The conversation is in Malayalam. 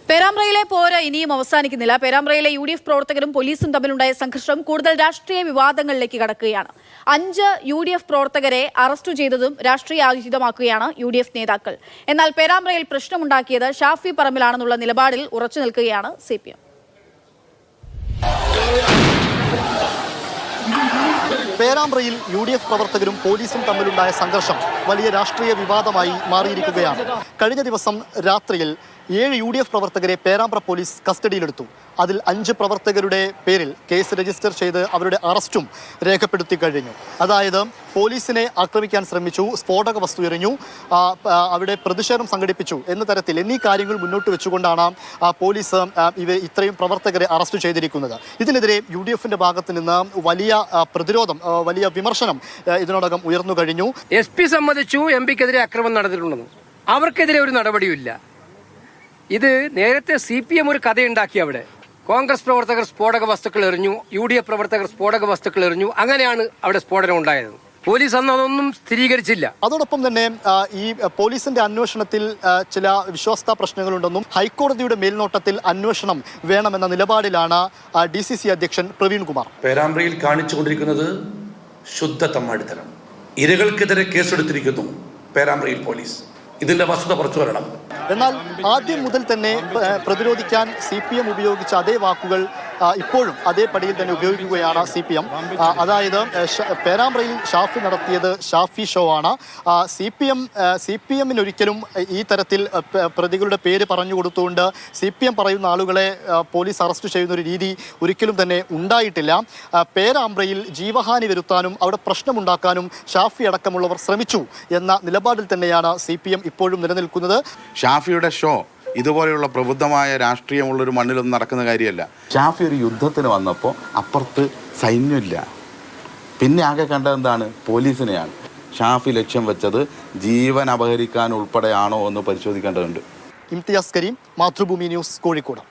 പേരാമ്പ്രയിലെ പോര് ഇനിയും അവസാനിക്കുന്നില്ല. പേരാമ്പ്രയിലെ UDF പ്രവർത്തകരും പോലീസും തമ്മിലുണ്ടായ സംഘർഷം കൂടുതൽ രാഷ്ട്രീയ വിവാദങ്ങളിലേക്ക് കടക്കുകയാണ്. 5 UDF പ്രവർത്തകരെ അറസ്റ്റ് ചെയ്തതും രാഷ്ട്രീയ ആയുധമാക്കുകയാണ് UDF നേതാക്കൾ. എന്നാൽ പേരാമ്പ്രയിൽ പ്രശ്നമുണ്ടാക്കിയത് ഷാഫി പറമ്പിലാണെന്നുള്ള നിലപാടിൽ ഉറച്ചു നിൽക്കുകയാണ് CPM. പേരാമ്പ്രയിൽ UDF പ്രവർത്തകരും പോലീസും തമ്മിലുണ്ടായ സംഘർഷം വലിയ രാഷ്ട്രീയ വിവാദമായി മാറിയിരിക്കുകയാണ്. കഴിഞ്ഞ ദിവസം രാത്രിയിൽ 7 UDF പ്രവർത്തകരെ പേരാമ്പ്ര പോലീസ് കസ്റ്റഡിയിലെടുത്തു. അതിൽ 5 പ്രവർത്തകരുടെ പേരിൽ കേസ് രജിസ്റ്റർ ചെയ്ത് അവരുടെ അറസ്റ്റും രേഖപ്പെടുത്തി കഴിഞ്ഞു. അതായത് പോലീസിനെ ആക്രമിക്കാൻ ശ്രമിച്ചു, സ്ഫോടക വസ്തു എറിഞ്ഞു, അവിടെ പ്രതിഷേധം സംഘടിപ്പിച്ചു എന്ന തരത്തിൽ എന്നീ കാര്യങ്ങൾ മുന്നോട്ട് വെച്ചുകൊണ്ടാണ് പോലീസ് ഇത്രയും പ്രവർത്തകരെ അറസ്റ്റ് ചെയ്തിരിക്കുന്നത്. ഇതിനെതിരെ UDFന്റെ ഭാഗത്ത് നിന്ന് വലിയ പ്രതിരോധം, വലിയ വിമർശനം ഇതിനോടകം ഉയർന്നു കഴിഞ്ഞു. SP സമ്മതിച്ചു MPക്കെതിരെ അക്രമം നടന്നിട്ടുണ്ടെന്ന്. അവർക്കെതിരെ ഒരു നടപടിയുമില്ല. ഇത് നേരത്തെ CPM ഒരു കഥയുണ്ടാക്കി. അവിടെ കോൺഗ്രസ് പ്രവർത്തകർ സ്ഫോടക വസ്തുക്കൾ എറിഞ്ഞു, UDF പ്രവർത്തകർ സ്ഫോടക വസ്തുക്കൾ എറിഞ്ഞു. അങ്ങനെയാണ് അവിടെ സ്ഫോടനം ഉണ്ടായത്. പോലീസ് അന്ന് അതൊന്നും സ്ഥിരീകരിച്ചില്ല. അതോടൊപ്പം തന്നെ ഈ പോലീസിന്റെ അന്വേഷണത്തിൽ ചില വിശ്വാസ്യതാ പ്രശ്നങ്ങളുണ്ടെന്നും ഹൈക്കോടതിയുടെ മേൽനോട്ടത്തിൽ അന്വേഷണം വേണമെന്ന നിലപാടിലാണ് DCC അധ്യക്ഷൻ പ്രവീൺ കുമാർ. പേരാമ്പ്രയിൽ കാണിച്ചുകൊണ്ടിരിക്കുന്നത് ശുദ്ധ തമ്മാടിത്തരം. ഇരകൾക്കെതിരെ കേസെടുത്തിരിക്കുന്നു പേരാമ്പ്രയിൽ പോലീസ്. ഇതിന്റെ വസ്തുത പുറത്തു വരണം. എന്നാൽ ആദ്യം മുതൽ തന്നെ പ്രതിരോധിക്കാൻ CPM ഉപയോഗിച്ച അതേ വാക്കുകൾ ഇപ്പോഴും അതേ പടിയിൽ തന്നെ ഉപയോഗിക്കുകയാണ് CPM. അതായത് പേരാമ്പ്രയിൽ ഷാഫി നടത്തിയത് ഷാഫി ഷോ ആണ്. CPMന് ഒരിക്കലും ഈ തരത്തിൽ പ്രതികളുടെ പേര് പറഞ്ഞു കൊടുത്തുകൊണ്ട് CPM പറയുന്ന ആളുകളെ പോലീസ് അറസ്റ്റ് ചെയ്യുന്ന ഒരു രീതി ഒരിക്കലും തന്നെ ഉണ്ടായിട്ടില്ല. പേരാമ്പ്രയിൽ ജീവഹാനി വരുത്താനും അവിടെ പ്രശ്നമുണ്ടാക്കാനും ഷാഫി അടക്കമുള്ളവർ ശ്രമിച്ചു എന്ന നിലപാടിൽ തന്നെയാണ് CPM ഇപ്പോഴും നിലനിൽക്കുന്നത്. ഷാഫിയുടെ ഷോ ഇതുപോലെയുള്ള പ്രബുദ്ധമായ രാഷ്ട്രീയമുള്ളൊരു മണ്ണിലൊന്നും നടക്കുന്ന കാര്യമല്ല. ഷാഫി ഒരു യുദ്ധത്തിന് വന്നപ്പോൾ അപ്പുറത്ത് സൈന്യമില്ല, പിന്നെ ആകെ കണ്ടത് എന്താണ്? പോലീസിനെയാണ്. ഷാഫി ലക്ഷ്യം വെച്ചത് ജീവൻ അപഹരിക്കാൻ ഉൾപ്പെടെയാണോ എന്ന് പരിശോധിക്കേണ്ടതുണ്ട്. ഇംതിയാസ് കരീം, മാതൃഭൂമി ന്യൂസ്, കോഴിക്കോട്.